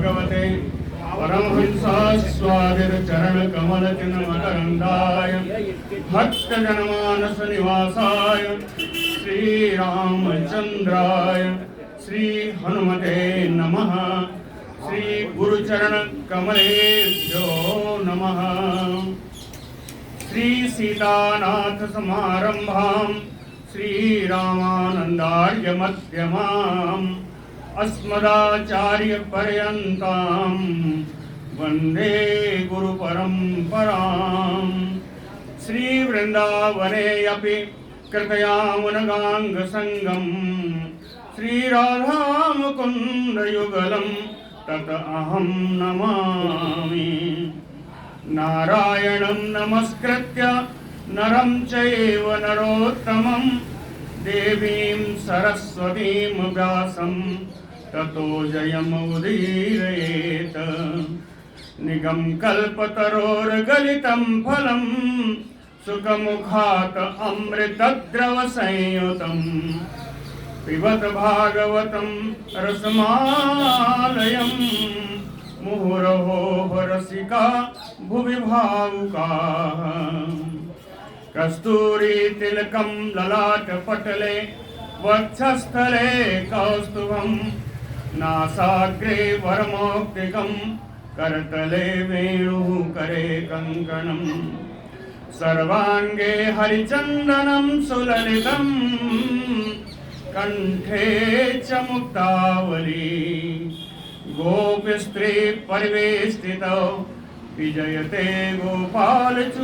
भगवते परमहंसास्वादितचरणकमलचिन्मकरन्दाय भक्तजनमानसनिवासाय श्रीरामचन्द्राय श्रीहनुमते नमः। श्रीगुरुचरणकमलेभ्यो नमः। श्रीसीतानाथसमारम्भां श्रीरामानन्दार्यमध्यमाम् अस्मदाचार्यपर्यन्तां वन्दे गुरुपरम्पराम्। श्रीवृन्दावने अपि कृतयामुनगाङ्गसङ्गम् श्रीराधामुकुन्दयुगलं तत अहं नमामि। नारायणं नमस्कृत्य नरं चैव नरोत्तमं देवीं सरस्वतीं व्यासं ततो जयमुदीरयेत्। निगमकल्पतरोर्गलितं फलं सुखमुखात् अमृतद्रवसंयुतं पिबत भागवतं रसमालयम् मुहुरहो रसिका भुवि भावुकाः। कस्तूरीतिलकं ललाटपटले वक्षस्थले कौस्तुभं नासाग्रे वरमौक्तिकं करतले वेणुः करे कङ्कणं सर्वाङ्गे हरिचन्दनं सुललितं कण्ठे च मुक्तावली। गोपस्त्री परिवेष्टितौ विजयते गोपालचूडामणिः।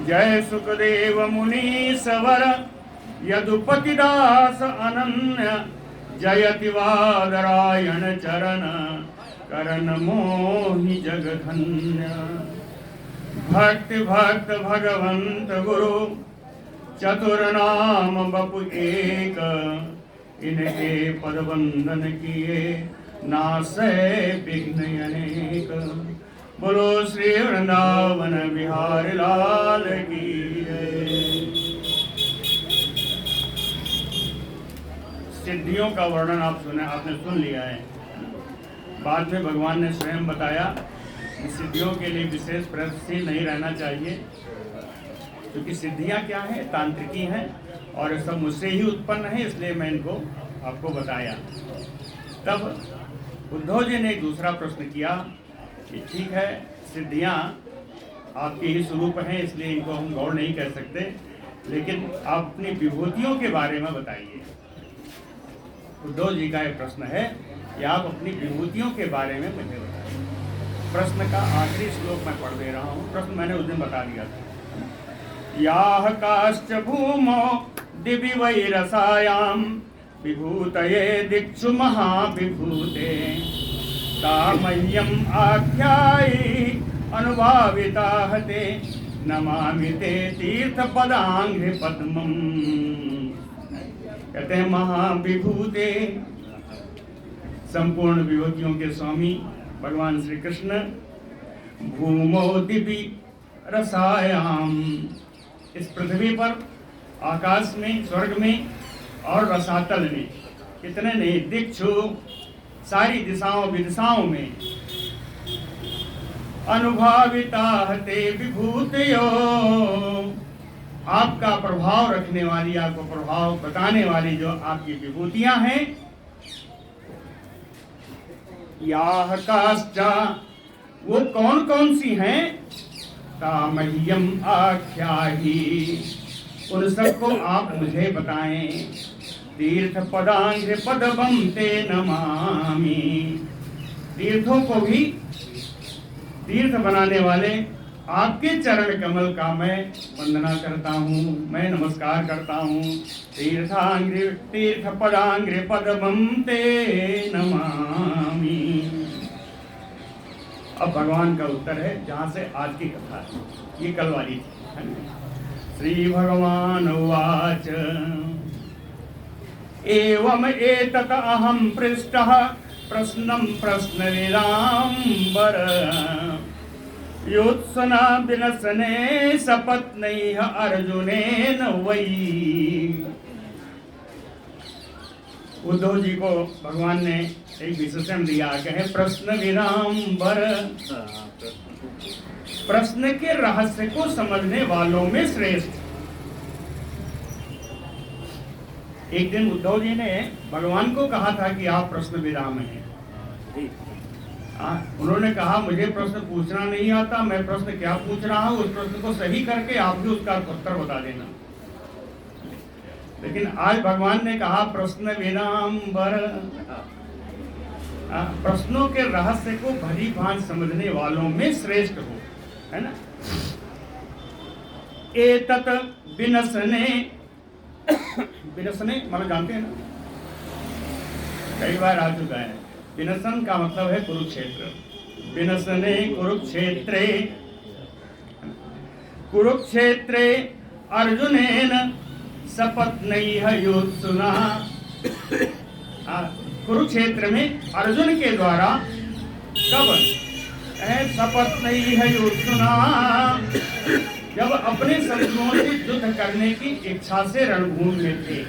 जय सुखदेव मुनीसवर यदुपतिदास अनन्य जयति वादरायण चरण करण मोहि जगधन्य। भक्ति भक्त भगवंत गुरु चतुर्नाम बपु एक इनके पद वंदन किए नासै विघ्न अनेक। बोलो श्री वृंदावन बिहारी लाल की जय। सिद्धियों का वर्णन आपने सुन लिया है। बाद में भगवान ने स्वयं बताया कि सिद्धियों के लिए विशेष प्रयत्नशील नहीं रहना चाहिए, क्योंकि सिद्धियां क्या है, तांत्रिकी हैं और सब मुझसे ही उत्पन्न है, इसलिए मैं इनको आपको बताया। तब उद्धव जी ने एक दूसरा प्रश्न किया कि ठीक है, सिद्धियां आपके ही स्वरूप हैं, इसलिए इनको हम गौर नहीं कर सकते, लेकिन आप अपनी विभूतियों के बारे में बताइए। उद्धव जी का एक प्रश्न है कि आप अपनी विभूतियों के बारे में मुझे बताइए। प्रश्न का आखिरी श्लोक मैं पढ़ दे रहा हूँ। प्रश्न मैंने उस दिन बता दिया था। याह काश्च भूमौ दिवि वैरसायां विभूतये दिक्षु महाविभूते तामह्यम् आख्यायि अनुभाविताः ते नमामि ते तीर्थपदांघ्रि पद्मम्। कहते हैं महाविभूते, संपूर्ण विभूतियों के स्वामी भगवान श्री कृष्ण। भूमौ दिवि रसायाम, इस पृथ्वी पर, आकाश में, स्वर्ग में और रसातल में, कितने नहीं, दिक्षु सारी दिशाओं विदिशाओं में। अनुभाविता ते विभूतयो, आपका प्रभाव रखने वाली, आपको प्रभाव बताने वाली जो आपकी विभूतियां हैं। याह काश्चा, वो कौन कौन सी हैं? तामह्यम आख्याहि, उन सबको आप मुझे बताएं। तीर्थ पदांघ्रि पदवम ते नमामि, तीर्थों को भी तीर्थ बनाने वाले आपके चरण कमल का मैं वंदना करता हूँ, मैं नमस्कार करता हूँ। तीर्थ पदांघ्रि पदवम ते नमामि। अब भगवान का उत्तर है जहाँ से आज की कथा है, ये कल वाली थी। श्री भगवान उवाच एवं एतत अहं पृष्टः प्रश्नं प्रश्नविदाम्बर योत्सना विलसने सपत्नैः अर्जुनेन वै। उद्धव जी को भगवान ने एक विशेषण दिया, कहे प्रश्न विरामबर, प्रश्न के रहस्य को समझने वालों में श्रेष्ठ। एक दिन उद्धव जी ने भगवान को कहा था कि आप प्रश्न विराम हैं। उन्होंने कहा मुझे प्रश्न पूछना नहीं आता, मैं प्रश्न क्या पूछ रहा हूं, उस प्रश्न को सही करके आप भी उसका उत्तर बता देना। लेकिन आज भगवान ने कहा प्रश्न विरामबर, प्रश्नों के रहस्य को भली भांति समझने वालों में श्रेष्ठ हो, है ना। एतत विनसने, विनसने मतलब जानते हैं ना, कई बार आ चुका है। विनसन का मतलब है कुरुक्षेत्र। विनसने कुरुक्षेत्रे, कुरुक्षेत्रे अर्जुनेन सपत्नैः योत्सुना। कुरुक्षेत्र में अर्जुन के द्वारा कब सपत्नैः योत्सुना, जब अपने शत्रुओं से युद्ध करने की इच्छा से रणभूमि में थे,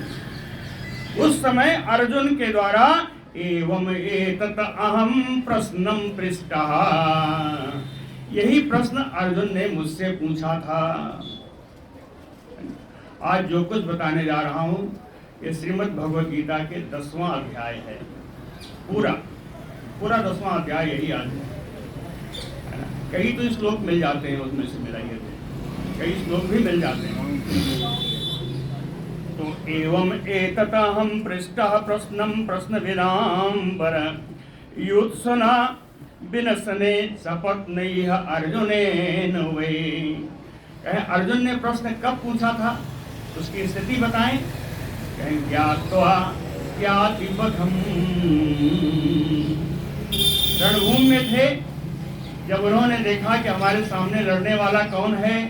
उस समय अर्जुन के द्वारा एवं एतत अहम प्रश्नम पृष्टः, यही प्रश्न अर्जुन ने मुझसे पूछा था। आज जो कुछ बताने जा रहा हूं ये श्रीमद् भगवद गीता के 10वां अध्याय है। पूरा 10वां अध्याय यही आज है। कई तो श्लोक मिल जाते हैं, उसमें से मिलाइए तो कई श्लोक भी मिल जाते हैं। तो एवं एततहं पृष्टः प्रश्नं प्रश्न विरामबर, युत्सुना विनसने सपत्नैः अर्जुनेन वै। अर्जुन ने प्रश्न कब पूछा था, उसकी स्थिति बताएं। ज्ञात्वा ज्ञातिपथम, रणभूमि में थे, जब उन्होंने देखा कि हमारे सामने लड़ने वाला कौन है,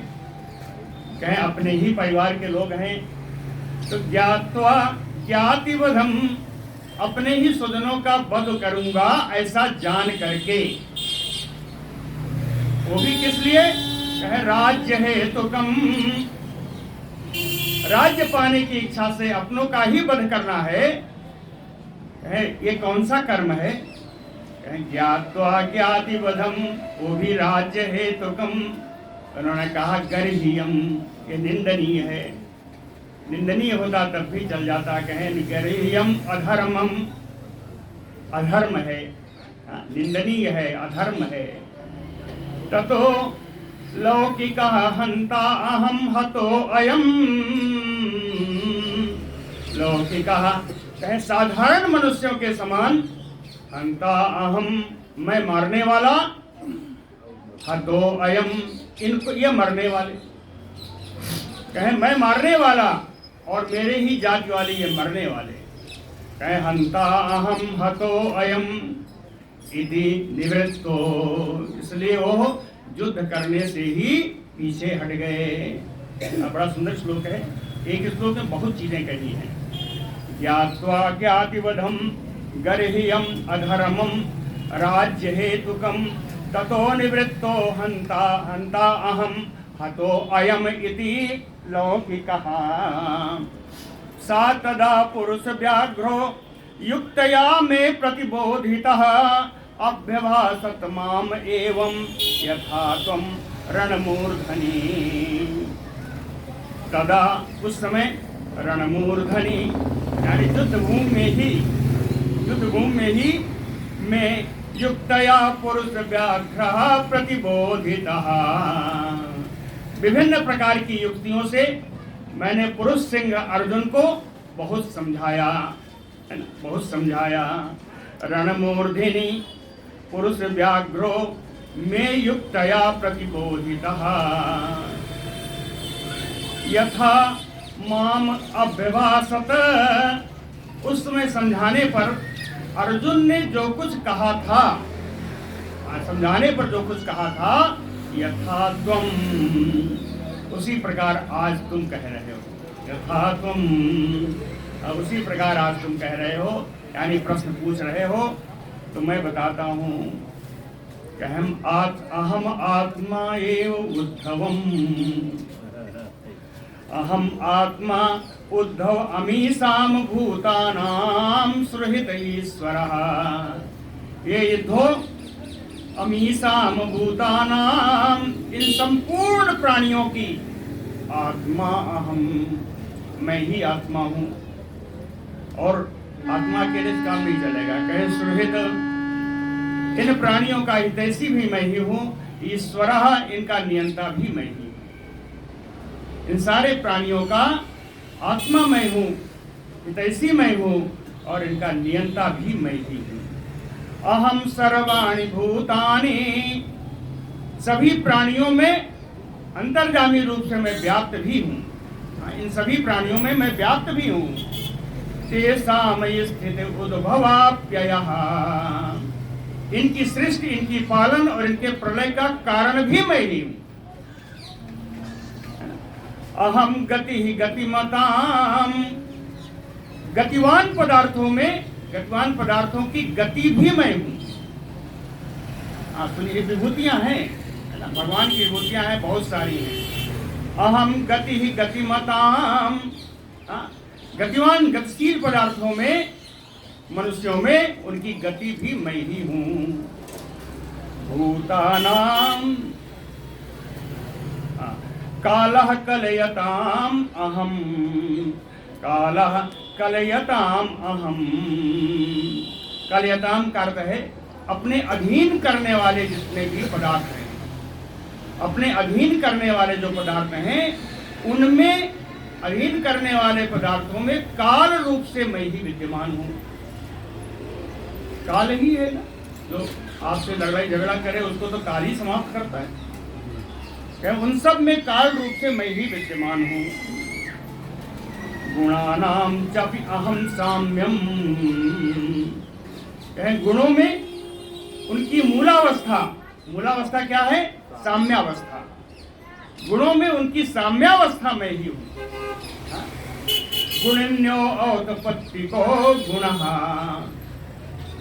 कहें अपने ही परिवार के लोग हैं, तो ज्ञात्वा ज्ञातिवधम, अपने ही स्वजनों का वध करूंगा ऐसा जान करके। वो भी किस लिए, कहे राज्य हेतुकम, राज्य पाने की इच्छा से अपनों का ही वध करना है। ये कौन सा कर्म है, ज्ञात्वा ज्ञातिवधम, वो भी राज्य हेतुकम। उन्होंने कहा गर्ह्यम, ये निंदनीय है। निंदनीय होता तब भी चल जाता, कहें गर्ह्यम अधर्मम, अधर्म है, निंदनीय है, अधर्म है। ततो लौकिकः हंता अहम हतो अयम, लौकिकः कहे साधारण मनुष्यों के समान, हंता अहम मैं मारने वाला, हतो अयम इनको ये मरने वाले, कहे मैं मारने वाला और मेरे ही जाति वाले ये मरने वाले। कहे हंता अहम हतो अयम इति निवृत्तो, इसलिए वो युद्ध करने से ही पीछे हट गए। बड़ा सुंदर श्लोक है, एक श्लोक में बहुत चीजें कही हैं। ज्ञात्वा ज्ञातिवधम गर्ह्यम अधर्मम राज्य हेतुकम ततो निवृत्तो हंता हंता अहम हतो अयम इति लौकिकः। सा तदा पुरुष व्याघ्रो युक्तया मे प्रतिबोधितः अभ्यभासत माम एवं यथा त्वं रणमूर्धनि। तदा उस समय रणमूर्धनि यानी युद्धभूमि में ही मैं युक्तया पुरुष व्याघ्र प्रतिबोधितः, विभिन्न प्रकार की युक्तियों से मैंने पुरुष सिंह अर्जुन को बहुत समझाया, बहुत समझाया। रणमूर्धिनि पुरुष व्याघ्रो में युक्तया प्रतिबोधितः यथा माम अभ्यभासत। उस समय समझाने पर अर्जुन ने जो कुछ कहा था, समझाने पर जो कुछ कहा था, यथा त्वम उसी प्रकार आज तुम कह रहे हो, यथा तुम उसी प्रकार आज तुम कह रहे हो, यानी प्रश्न पूछ रहे हो। तो मैं बताता हूँ, अहम आत्मा एव उद्धवम, अहम आत्मा उद्धव अमीसाम भूतानाम सुहृद ईश्वरः। ये युद्धो अमीसाम भूतानाम, इन संपूर्ण प्राणियों की आत्मा अहम, मैं ही आत्मा हूं। और आत्मा के लिए काम नहीं चलेगा, कहे सुहृद, इन प्राणियों का हितैषी भी मैं ही हूं, ईश्वरः, इनका नियंता भी मैं ही हूं। इन सारे प्राणियों का आत्मा मैं हूं, हितैषी मैं हूं, और इनका नियंता भी मैं ही हूं। अहम सर्वाणि भूतानि, सभी प्राणियों में अंतर्गामी रूप से मैं व्याप्त भी हूं। इन सभी प्राणियों में मैं व्याप्त भी हूं। तेषां स्थिति उद्भवाप्ययः, इनकी सृष्टि, इनकी पालन और इनके प्रलय का कारण भी मैं ही हूं। अहम गति गतिमताम, गतिवान पदार्थों में, गतिवान पदार्थों की गति भी मैं हूं। सुनिए, विभूतियां हैं ना, भगवान की विभूतियां हैं, बहुत सारी हैं। अहम गति गतिमताम, गतिवान गतिशील पदार्थों में, मनुष्यों में उनकी गति भी मैं ही हूं। भूतानाम कालः कलयताम अहम, कालः कलयताम अहम। कलयताम का अर्थ है अपने अधीन करने वाले जितने भी पदार्थ हैं, अपने अधीन करने वाले जो पदार्थ हैं, उनमें, अधीन करने वाले पदार्थों में काल रूप से मैं ही विद्यमान हूं। काल ही है ना, जो आपसे लड़ाई झगड़ा करे उसको तो काल ही समाप्त करता है। उन सब में काल रूप से मैं ही विद्यमान हूं। गुणानाम चापि अहम साम्यम, गुणों में उनकी मूलावस्था, मूलावस्था क्या है? साम्यावस्था। गुणों में उनकी साम्यावस्था मैं ही हूं। गुणन्यो औत्पत्तिको गुणः,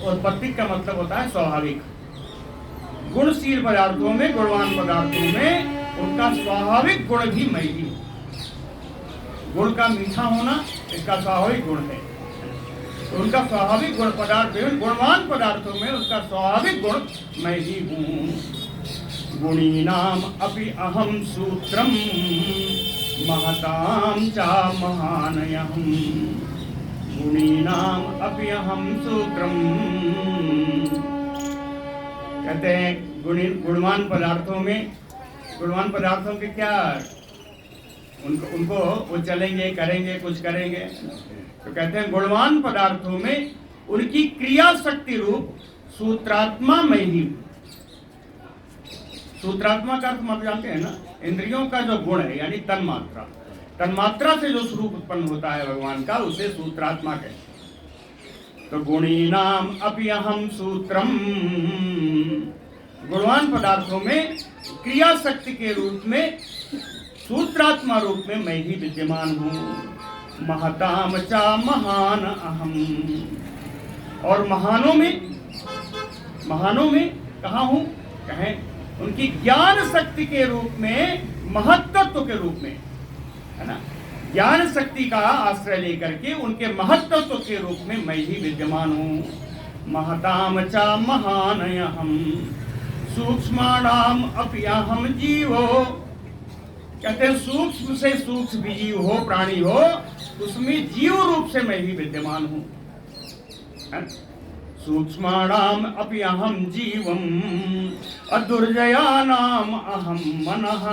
उत्पत्ति का मतलब होता है स्वाभाविक। गुणशील पदार्थों में, गुणवान पदार्थों में उनका स्वाभाविक गुण भी मैं ही हूं। गुण का मीठा होना इसका स्वाभाविक गुण है। उनका स्वाभाविक गुण पदार्थ, गुणवान पदार्थों में उसका स्वाभाविक गुण मैं ही हूं। गुणीनाम अपि अहम सूत्रम महताम चा महानयहम्। गुणीनाम अपि अहम सूत्रम, कहते हैं गुणवान पदार्थों में, गुणवान पदार्थों के क्या, उनको वो चलेंगे, करेंगे, कुछ करेंगे, तो कहते हैं गुणवान पदार्थों में उनकी क्रिया शक्ति रूप सूत्रात्मा मैं ही हूं। सूत्रात्मा का अर्थ आप जानते हैं ना, इंद्रियों का जो गुण है, यानी तन्मात्रा, तन्मात्रा से जो स्वरूप उत्पन्न होता है भगवान का, उसे सूत्रात्मा कहते हैं। तो गुणीनाम अपि अहम सूत्रम, गुणवान पदार्थों में क्रिया शक्ति के रूप में, सूत्रात्मा रूप में मैं ही विद्यमान हूं। महताम चा महान अहम, और महानों में कहाँ हूं? कहें उनकी ज्ञान शक्ति के रूप में, महत्त्व के रूप में, है ना, ज्ञान शक्ति का आश्रय लेकर के उनके महत्त्व के रूप में मैं ही विद्यमान हूं। महताम चा महान अहम सूक्ष्माणाम अपि अहम जीवो, कहते हैं सूक्ष्म से सूक्ष्म भी जीव हो, प्राणी हो, उसमें जीव रूप से मैं ही विद्यमान हूं। सूक्ष्माणाम अपि अहम जीवम अदुर्जयानाम अहम मनः।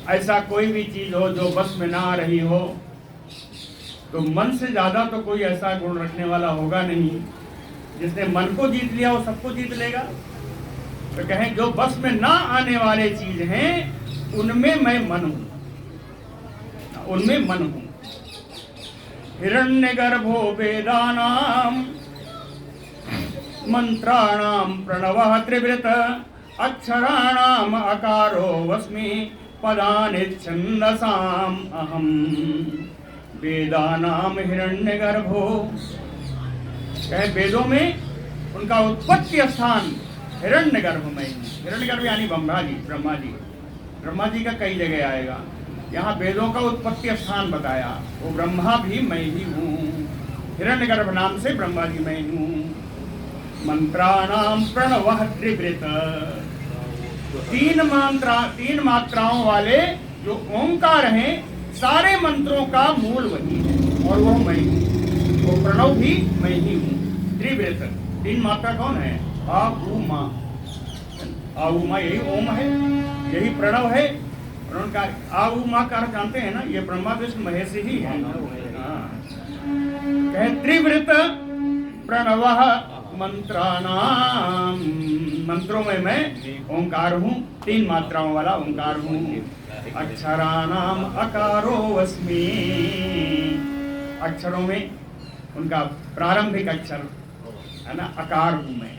ऐसा कोई भी चीज हो जो बस में ना रही हो, तो मन से ज्यादा तो कोई ऐसा गुण रखने वाला होगा नहीं। जिसने मन को जीत लिया वो सबको जीत लेगा। तो कहें जो बस में ना आने वाले चीज हैं उनमें मैं मन हूं, उनमें मन हूं। हिरण्यगर्भो वेदानाम मंत्राणाम प्रणवः त्रिवृत अक्षराणाम अकारो वस्मि पदानि छन्दसाम अहम वेदानाम हिरण्यगर्भो। कहे वेदों में उनका उत्पत्ति स्थान हिरण्यगर्भ में। हिरण्यगर्भ यानी ब्रह्मा जी, ब्रह्मा जी का कई जगह आएगा। यहाँ वेदों का उत्पत्ति स्थान बताया। वो ब्रह्मा भी मैं ही हूँ, हिरण्यगर्भ नाम से ब्रह्मा जी मैं हूँ। मंत्राणाम प्रणवः त्रिवृत, तीन मात्राओं वाले जो ओंकार हैं, सारे मंत्रों का मूल वही है और वो मैं हूँ। वो प्रणव भी मैं ही हूँ। त्रिवृत, तीन मात्रा कौन है? आ उ मा। आ उ मा यही ओम है, यही प्रणव है। प्रणव का आ उ मा का अर्थ जानते हैं ना, ये ब्रह्मा विष्णु महेश ही है। कहे त्रिवृत प्रणवः मंत्राणाम, मंत्रों में मैं ओंकार हूँ, तीन मात्राओं वाला ओंकार हूँ। अक्षराणाम अकारो अस्मि, अक्षरों में उनका प्रारंभिक अक्षर है ना, अकार हूँ मैं।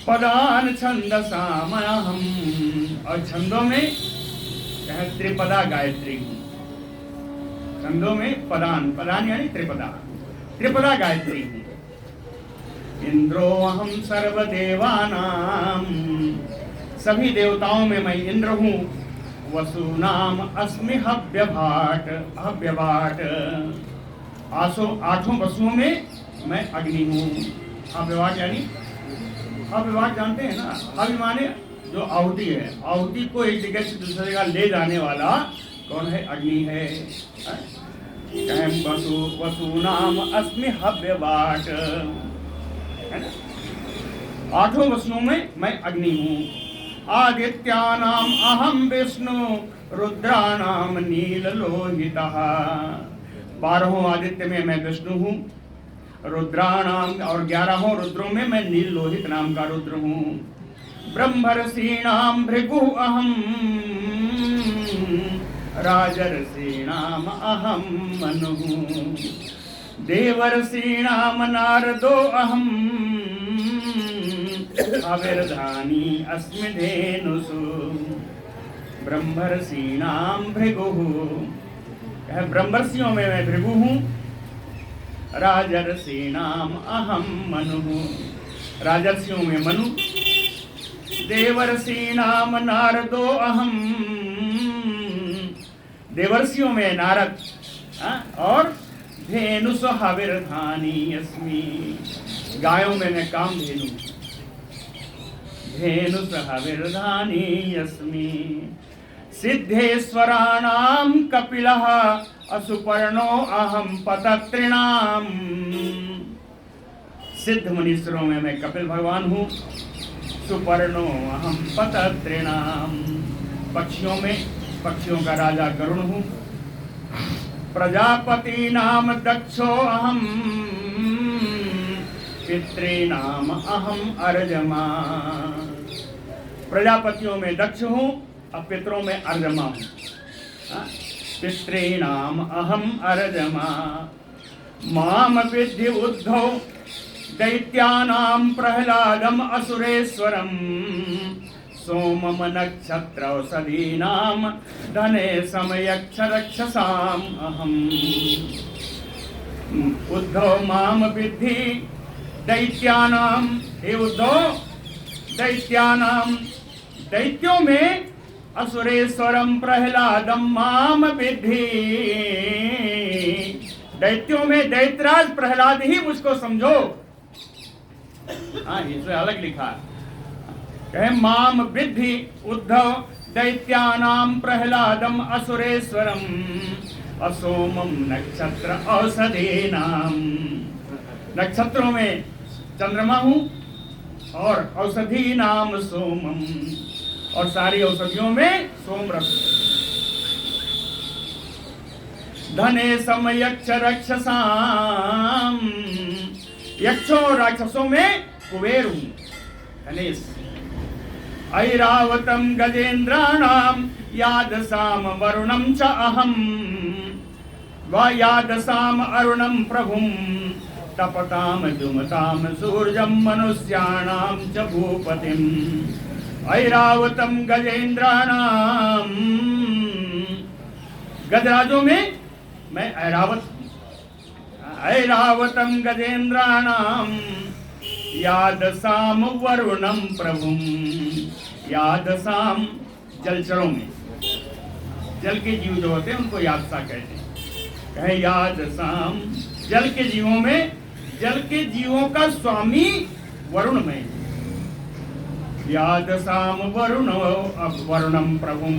पदान छंदसामहम, और छंदों में त्रिपदा गायत्री हूँ। छंदों में पदान, पदान यानी त्रिपदा, त्रिपदा गायत्री हूँ। इंद्रो अहम सर्वदेवानाम, सभी देवताओं में मैं इंद्र हूँ। वसुनाम अस्मि हव्यभाट, हव्यभाट, आठों वसुओं में मैं अग्नि हूँ। हव्यभाट यानी, हव्यभाट जानते हैं ना, हव्य माने जो आहुति है, आहुति को एक जगह से दूसरी जगह ले जाने वाला कौन है? अग्नि है। वसुनाम अस्मि हव्यभाट, आठों वसुओं में मैं अग्नि हूँ। आदित्यानाम अहम विष्णु, रुद्राणाम नीललोहितः, 12 आदित्य में मैं विष्णु हूँ। रुद्राणाम और 11 रुद्रों में मैं नील लोहित नाम का रुद्र हूँ। ब्रह्मर्षीणाम भृगु अहम, राजर्षीणाम अहम मनु, देवर्षीणाम नारदो अहम, अविर्धानी अस्मि धेनुषु। ब्रह्मर्षीणाम भृगुः, ब्रह्मर्षियों में मैं भृगु हूँ। राजर्षीणाम अहम मनु, राजर्षियों में मनु। देवर्षीणाम नारदो अहम, देवर्षियों में नारद। और धेनुष हविर्धानी अस्मि, गायों में मैं कामधेनु। धेनुष हविर्धानी अस्मि। सिद्धेश्वराणाम कपिलः, असुपर्णो अहम पतत्रिणाम, सिद्ध मुनीश्वरों में मैं कपिल भगवान हूँ। सुपर्णो अहम पतत्रिणाम, पक्षियों में पक्षियों का राजा गरुण हूँ। प्रजापति नाम दक्षो अहम, पितॄणाम अहम अर्जमा, प्रजापतियों में दक्ष हूँ, अब पितरों में अर्जमा हूँ। पितॄणाम अहम अर्जमा। माम विद्धि उद्धव दैत्यानाम प्रहलादम असुरेश्वरम, सोमम नक्षत्र औषधीनाम धने समयक्षरक्षसाम अहम। उद्धव माम विद्धि दैत्यानाम, हे उद्धव दैत्यानाम, दैत्यों में असुरेश्वरम प्रहलादम माम विद्धि, दैत्यों में दैत्यराज प्रहलाद ही मुझको समझो। हाँ, इसमें अलग लिखा कहे माम विद्धि उद्धव दैत्यानाम प्रहलादम असुरेश्वरम, असोमम नक्षत्र औषधीनाम, नक्षत्रों में चंद्रमा हूँ और औषधि नाम सोमम, और सारी औषधियों में सोम रस। धने समयक्ष रक्षसाम, यक्षों राक्षसों में कुबेर हूँ। धनेश। ऐरावतम गजेन्द्राणाम यादसाम वरुणम च अहम, व यादसाम अरुणम प्रभुम, तपताम दुमताम सूर्यम मनुष्याणाम च भूपतिम। ऐरावतम गजेन्द्राणाम, गजराजों में मैं ऐरावत हूँ। ऐरावतम गजेन्द्राणाम यादसाम वरुणम प्रभुम, यादसाम जलचरों में, जल के जीव जो होते हैं उनको यादसा कहते हैं। कहे यादसाम, जल के जीवों में, जल के जीवों का स्वामी वरुण में, यादसाम वरुणम प्रभुम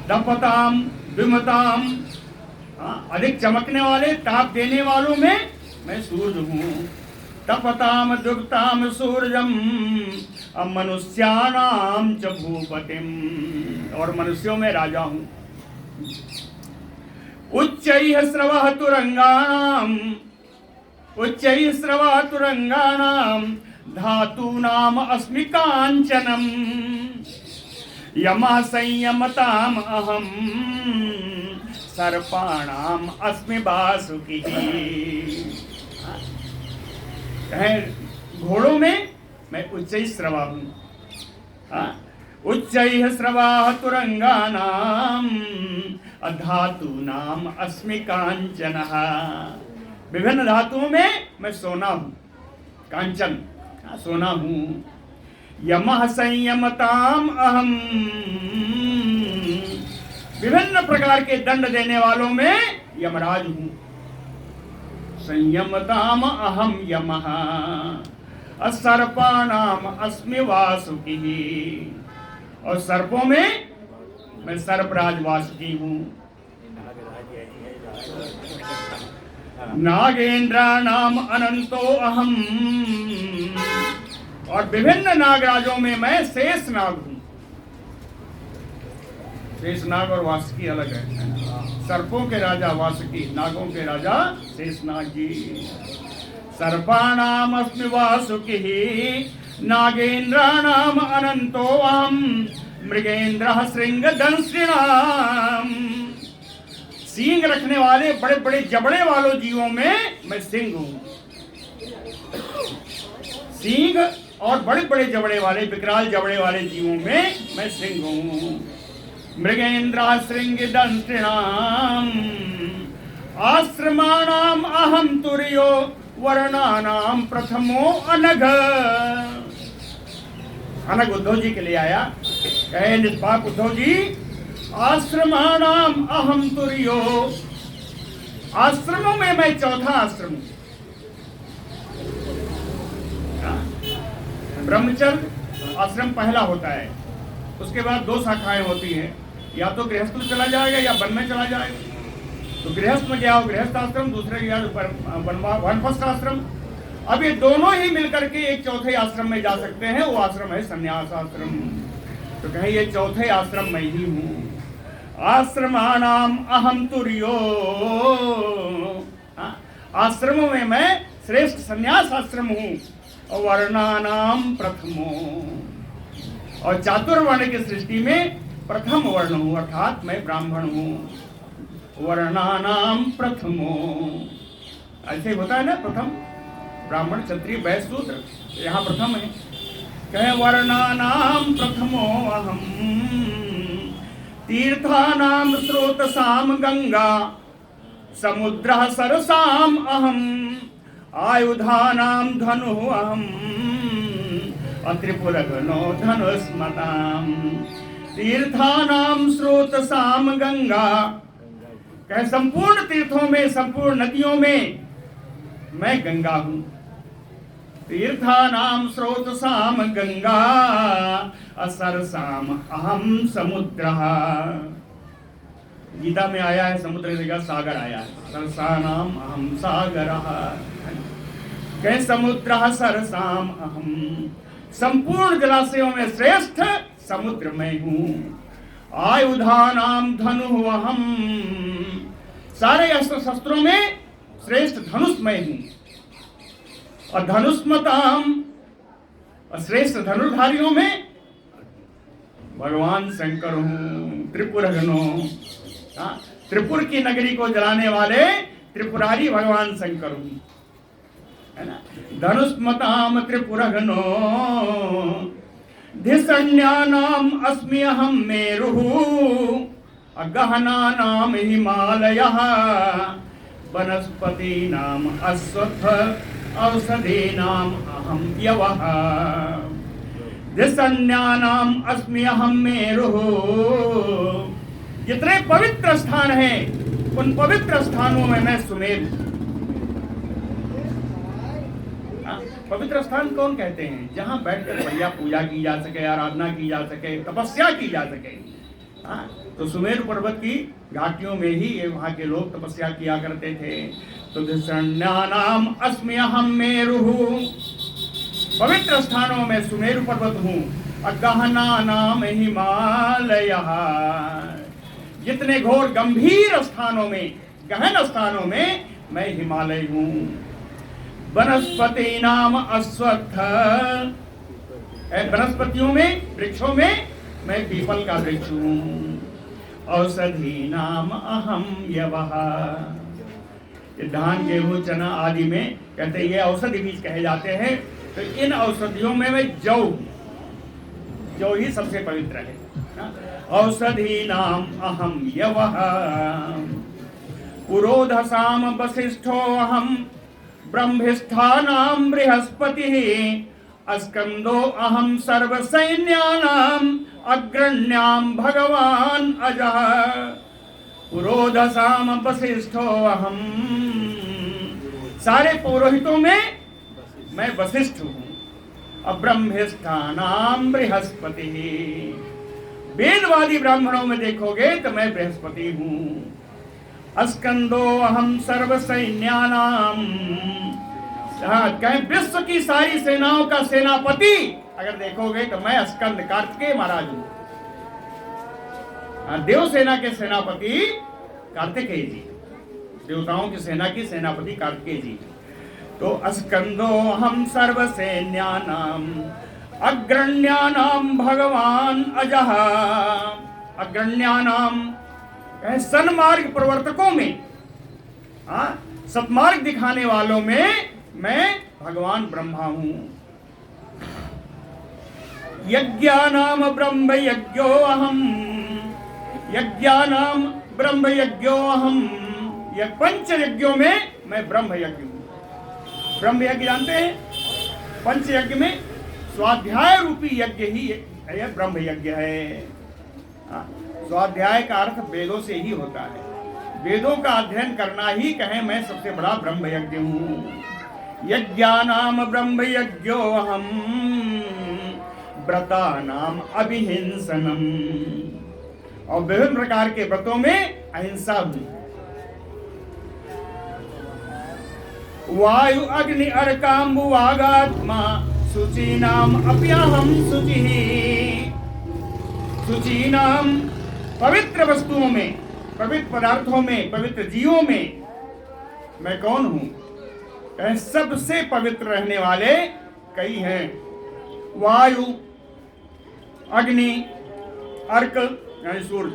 दपताम विमताम, अधिक चमकने वाले ताप देने वालों में मैं सूर्य हूँ। तपताम दुग्ताम सूर्यम मनुष्याणाम च भूपतिम, और मनुष्यों में राजा हूँ। उच्चैः स्रवः तुरंगाणाम, उच्चैः स्रवः तुरंगाणाम धातूनाम अस्मि कांचनम यमः संयमताम अहम सर्पाणाम अस्मि वासुकी। घोड़ों में मैं उच्चैः स्रवा हूँ। उच्चैः स्रवाः तुरंगानाम धातूनाम अस्मि कांचनः, विभिन्न धातुओं में मैं सोना हूँ, कांचन सोना हूँ। यमः संयमताम अहम, विभिन्न प्रकार के दंड देने वालों में यमराज हूँ। संयमताम अहम यमः सर्पाणाम अस्मि वासुकी, और सर्पों में मैं सर्पराज वासुकी हूँ। नागेंद्राणाम अनंतो अहम, और विभिन्न नागराजों में मैं शेष नाग हूँ। शेष नाग और वासुकी अलग है। सर्पों के राजा वासुकी, नागों के राजा शेषनाग जी। सर्पाणाम अस्मि वासुकी नागेंद्राणाम अनंतो अहम मृगेंद्रः शृंगदंष्ट्रिणाम, सींग रखने वाले बड़े बड़े जबड़े वालों जीवों में मैं सिंह हूँ। सींग और बड़े बड़े जबड़े वाले, विकराल जबड़े वाले जीवों में मैं सिंह हूँ। मृगेंद्रः शृंगदंष्ट्रिणाम आश्रमाणाम अहम तुर्यो वर्णानाम प्रथमो अनघ। अनघ उद्धव जी के लिए आया, कहे निष्पाप उद्धव जी, आश्रमाणाम अहम तुर्यो, आश्रमों में मैं चौथा आश्रम हूं। ब्रह्मचर्य आश्रम पहला होता है, उसके बाद दो शाखाएं होती हैं, या तो गृहस्थ में चला जाएगा या वन में चला जाएगा। तो गृहस्थ में गया हो गृहस्थ आश्रम, दूसरे गया वनप्रस्थ आश्रम। अब ये दोनों ही मिलकर के एक चौथे आश्रम में जा सकते हैं, वो आश्रम है संन्यास आश्रम। तो कहें ये चौथे आश्रम में ही हूँ। आश्रमाणाम अहम तुर्यो, आश्रमों में मैं श्रेष्ठ संन्यास आश्रम हूँ। और वर्णानाम प्रथमो, और चातुर्वर्ण की सृष्टि में प्रथम वर्ण हूँ, अर्थात मैं ब्राह्मण हूँ। वर्णानाम प्रथमो, ऐसे होता है ना, प्रथम ब्राह्मण क्षत्रिय वैश्य शूद्र, यहाँ प्रथम है। कहे वर्णानाम प्रथमो अहम तीर्थानाम स्रोतसाम गंगा समुद्रः सरसाम अहम आयुधानाम धनु अहम त्रिपुरगनो धनुस्मताम। तीर्थानाम स्रोतसाम गंगा, कहे संपूर्ण तीर्थों में, संपूर्ण नदियों में मैं गंगा हूं। तीर्थानाम स्रोतसाम गंगा असरसाम अहम समुद्रः। गीता में आया है समुद्र की जगह सागर आया है, सरसानाम अहम सागरः। कहे समुद्रः सरसाम अहम, संपूर्ण जलाशयों में श्रेष्ठ समुद्र में हूँ। आयुधानाम धनु अहम, सारे अस्त्र शस्त्रों में श्रेष्ठ धनुष में हूँ। और धनुष्मताम, और श्रेष्ठ धनुर्धारियों में भगवान शंकर हूँ। त्रिपुरगनो, त्रिपुर की नगरी को जलाने वाले त्रिपुरारी भगवान शंकर हूँ, है ना। धनुष्मताम त्रिपुरगनो धिसण्यानाम अस्मि अहम मेरुः गहनानाम हिमालयः वनस्पतीनाम अश्वत्थ औषधीनाम अहम यवः। दिशन्यानाम अस्मि अहम मेरुः। जितने पवित्र स्थान हैं उन पवित्र स्थानों में मैं सुमेरु। पवित्र स्थान कौन कहते हैं? जहां बैठकर बढ़िया पूजा की जा सके, आराधना की जा सके, तपस्या की जा सके। तो सुमेरु पर्वत की घाटियों में ही वहां के लोग तपस्या किया करते थे। तो दिशन्यानाम अस्मि अहम मेरुः, पवित्र स्थानों में सुमेरु पर्वत हूँ। अगहना नाम हिमालय, जितने घोर गंभीर स्थानों में, गहन स्थानों में मैं हिमालय हूँ। वनस्पति नाम अश्वत्थ, वनस्पतियों में, वृक्षों में मैं पीपल का वृक्ष हूँ। औषधि नाम अहम यवः, धान गेहूं चना आदि में कहते हैं ये औषधि बीज कहे जाते हैं। तो इन औषधियों में मैं जौ ही सबसे पवित्र है। औषधि नाम अहम यवः। पुरोधसाम वसिष्ठो अहम ब्रह्मिष्ठानाम बृहस्पतिः। अस्कंदो अहम सर्वसैन्यानाम अग्रण्याम भगवान अजः। पुरोधसाम वसिष्ठो अहम, सारे पुरोहितों में मैं वशिष्ठ हूँ। अब्रह्मिष्ठानाम बृहस्पति, वेदवादी ब्राह्मणों में देखोगे तो मैं बृहस्पति हूँ। अस्कंदो अहम सर्वसैन्यानाम, कहें विश्व की सारी सेनाओं का सेनापति अगर देखोगे तो मैं स्कंद कार्तिकेय महाराज हूँ। देव सेना के सेनापति कार्तिकेय जी, देवताओं की सेना की सेनापति कार्तिकेय जी। तो अस्कंदो हम सर्वसैन्यानाम अग्रण्यानाम भगवान अजः। अग्रण्यानाम सन्मार्ग प्रवर्तकों में, सत्मार्ग दिखाने वालों में मैं भगवान ब्रह्मा हूं। यज्ञानाम ब्रह्म यज्ञो अहम, यज्ञानाम ब्रह्म यज्ञो अहम। पंच यज्ञों में मैं ब्रह्म यज्ञ हूं। ब्रह्म यज्ञ जानते हैं? पंच यज्ञ में स्वाध्याय रूपी यज्ञ ही यह ब्रह्म यज्ञ है। स्वाध्याय का अर्थ वेदों से ही होता है। वेदों का अध्ययन करना ही कहें मैं सबसे बड़ा ब्रह्म यज्ञ हूँ। यज्ञानाम ब्रह्म यज्ञो अहम व्रतानाम अभिहिंसनम, और विभिन्न प्रकार के व्रतों में अहिंसा हूँ। वायु अग्नि अर्काम्बु वागात्मा शुचीनाम अप्यहम शुचिः। शुचीनाम पवित्र वस्तुओं में, पवित्र पदार्थों में, पवित्र जीवों में मैं कौन हूं? सबसे पवित्र रहने वाले कई हैं। वायु, अग्नि, अर्क यानी सूर्य,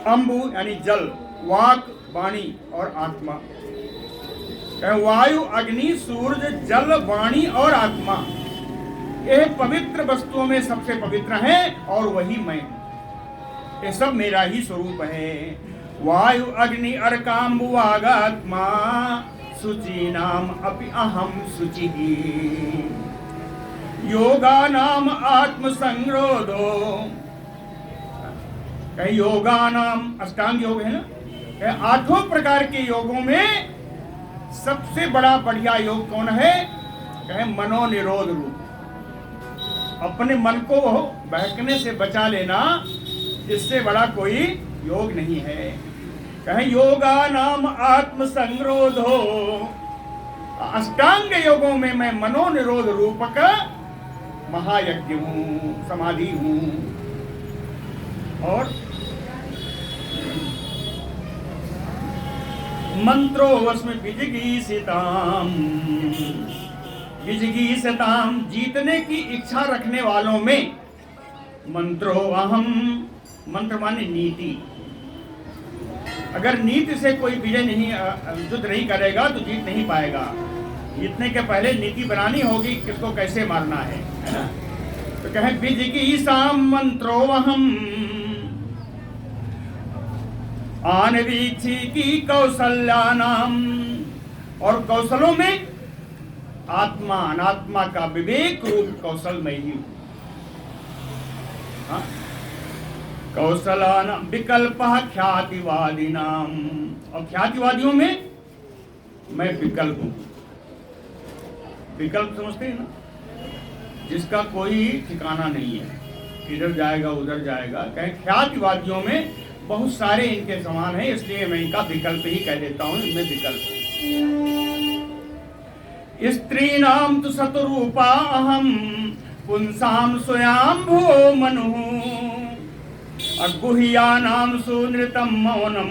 अंबु यानी जल, वाक वाणी और आत्मा। वायु, अग्नि, सूर्य, जल, वाणी और आत्मा, ये पवित्र वस्तुओं में सबसे पवित्र हैं और वही मैं हूं। ये सब मेरा ही स्वरूप है। वायु अग्नि अर्काम्बु वागात्मा शुचीनाम अपि अहम शुचिः। योगानाम आत्म संरोधो, कहीं योगानाम अष्टांग योग है ना, कहीं आठों प्रकार के योगों में सबसे बड़ा बढ़िया योग कौन है? कहें मनोनिरोध रूप, अपने मन को बहकने से बचा लेना, इससे बड़ा कोई योग नहीं है। कहें योगा नाम आत्म संरोधो, अष्टांग योगों में मैं मनोनिरोध रूपक महायज्ञ हूँ, समाधि हूँ। और मंत्रो वस्म विजिगीषिताम, विजिगीषिताम जीतने की इच्छा रखने वालों में मंत्रो अहम, मंत्र माने नीति। अगर नीति से कोई विजय नहीं, युद्ध नहीं करेगा तो जीत नहीं पाएगा। जीतने के पहले नीति बनानी होगी, किसको कैसे मारना है ना? तो कहें विजिगीषाम मंत्रो अहम, आनवीक्षी की कौशल्यानाम, और कौशलों में आत्मा अनात्मा का विवेक रूप कौशल में ही हूं। हाँ, कौशलानां विकल्पः ख्यातिवादिनां, और ख्यातिवादियों में मैं विकल्प हूँ। विकल्प समझते हैं ना, जिसका कोई ठिकाना नहीं है, इधर जाएगा उधर जाएगा। कहें ख्यातिवादियों में बहुत सारे इनके समान हैं, इसलिए मैं इनका विकल्प ही कह देता हूँ, इनमें विकल्प है। स्त्रीणां तु शतरूपा अहम पुंसां स्वयंभुवो मनुः, गुह्यानां सुनृतं मौनं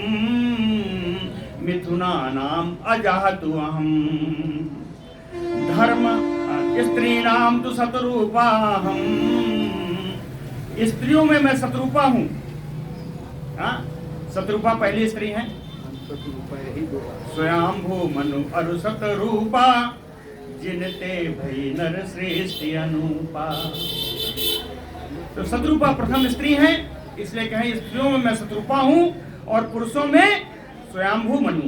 मिथुनानां अजातु अहम्। धर्म स्त्रीणां तु शतरूपाहम्, स्त्रियों में मैं शतरूपा हूँ। शतरूपा पहली स्त्री है, स्वयंभू मनु अरु शतरूपा, जिनते भई नर श्रेष्ठ अनुपा। तो शतरूपा प्रथम स्त्री है, इसलिए कहें स्त्रियों में मैं शतरूपा हूँ और पुरुषों में स्वयंभू मनु।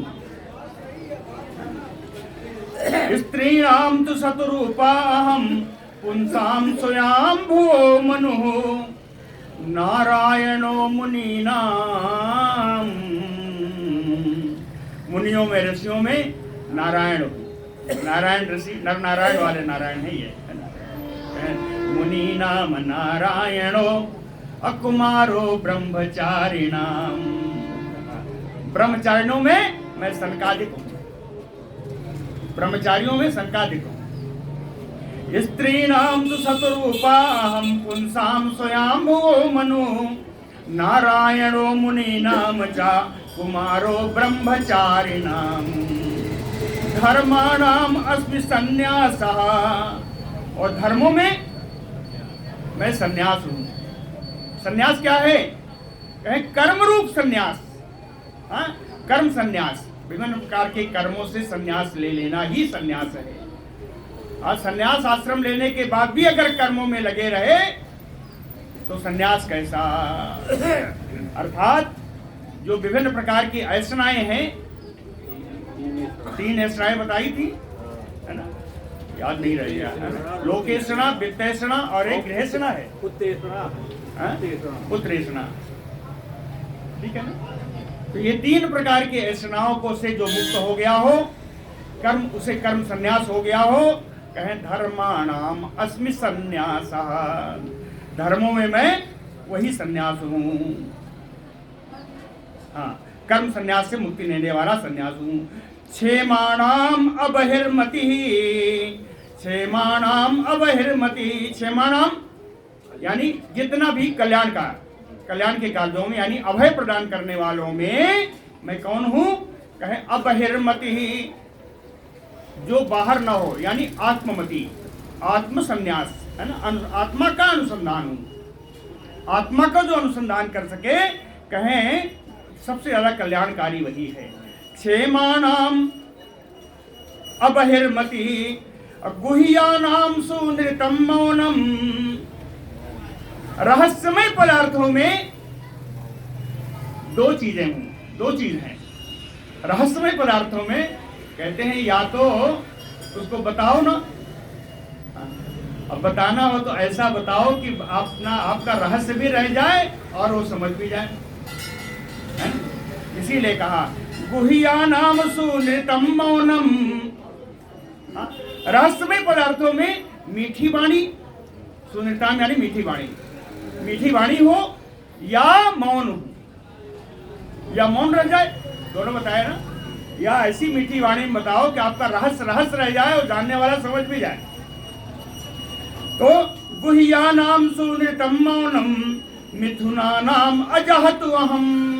स्त्रीणां तु शतरूपा अहम पुंसां स्वयंभुवो मनुः, नारायणो मुनीनां, मुनियों में ऋषियों में नारायण, नारायण ऋषि नर नारायण वाले नारायण है ये, मुनीनां नारायणो अकुमारो ब्रह्मचारिणां, ब्रह्मचारिणों में मैं सनकादिक हूँ, ब्रह्मचारियों में सनकादिक हूँ। स्त्रीणां तु शतरूपा अहम पुंसां स्वयंभुवो मनुः, नारायणो मुनीनां च कुमारो ब्रह्मचारिणां, धर्माणाम् अस्मि संन्यासः, और धर्मों में मैं संन्यास हूँ। संन्यास क्या है? कर्म रूप संन्यास, कर्म संन्यास, विभिन्न प्रकार के कर्मों से संन्यास ले लेना ही संन्यास है। आज संन्यास आश्रम लेने के बाद भी अगर कर्मों में लगे रहे तो संन्यास कैसा? अर्थात जो विभिन्न प्रकार की ऐसनाएं हैं, 3 ऐसनाएं बताई थी, है ना, याद नहीं रही है, लोकेशना, वित्तेषणा और एक गृहेषणा है, पुत्रेषणा, ठीक है ना। तो ये 3 प्रकार की ऐसनाओं को से जो मुक्त हो गया हो, कर्म, उसे कर्म संन्यास हो गया हो, कहें धर्माणाम अस्मि संन्यासः, धर्मों में मैं वही संन्यास हूँ। हाँ, कर्म संन्यास से मुक्ति लेने वाला संन्यास हूँ। क्षेमाणाम अबहिर्मति, क्षेमाणाम अबहिर्मति, क्षेमाणाम यानी जितना भी कल्याण के कार्यों में, यानी अभय प्रदान करने वालों में मैं कौन हूँ? कहें अबहिर्मति, जो बाहर न हो, यानी आत्ममति, आत्म संन्यास है ना, आत्मा का अनुसंधान हूँ, आत्मा का जो अनुसंधान कर सके, कहें सबसे ज्यादा कल्याणकारी वही है। क्षेमाणाम अबहिर्मति गुह्यानाम सुनृतम मौनम, रहस्यमय पदार्थों में 2 चीजें हूं, 2 चीज हैं रहस्यमय पदार्थों में। कहते हैं या तो उसको बताओ ना, अब बताना हो तो ऐसा बताओ कि आपका रहस्य भी रह जाए और वो समझ भी जाए। इसीलिए कहा गुह्यानाम सुनृतम मौनम, रहस्यमय पदार्थों में मीठी वाणी, सुनृतम यानी मीठी वाणी, मीठी वाणी हो या मौन हो, या मौन रह जाए, दोनों बताया ना, या ऐसी मीठी वाणी में बताओ कि आपका रहस्य रह जाए और जानने वाला समझ भी जाए। तो गुह्यानाम सुनृतम मौनम मिथुनानाम अजहतु अहम,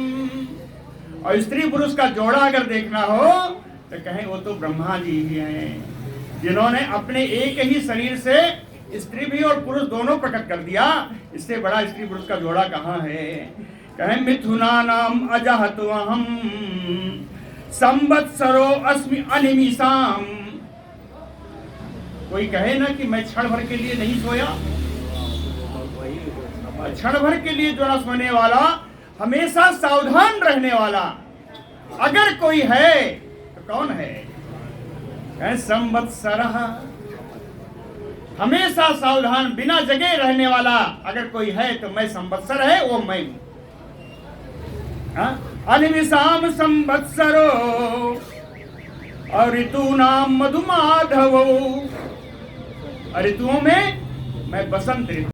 और स्त्री पुरुष का जोड़ा अगर देखना हो तो कहें वो तो ब्रह्मा जी ही हैं, जिन्होंने अपने एक ही शरीर से स्त्री भी और पुरुष दोनों प्रकट कर दिया। इससे बड़ा स्त्री पुरुष का जोड़ा कहाँ है? कहें मिथुनानाम अजहतु अहम संवत्सरो अस्मि अनिमिषाम। कोई कहे ना कि मैं क्षण भर के लिए नहीं सोया, क्षण भर के लिए जो न सोने वाला, हमेशा सावधान रहने वाला अगर कोई है तो कौन है? संवत्सरः, हमेशा सावधान बिना जगे रहने वाला अगर कोई है तो मैं संवत्सर है, वो मैं हूं। अनिविषाम संवत्सरो और ऋतु नाम मधुमाधवो, ऋतुओं में मैं बसंत ऋतु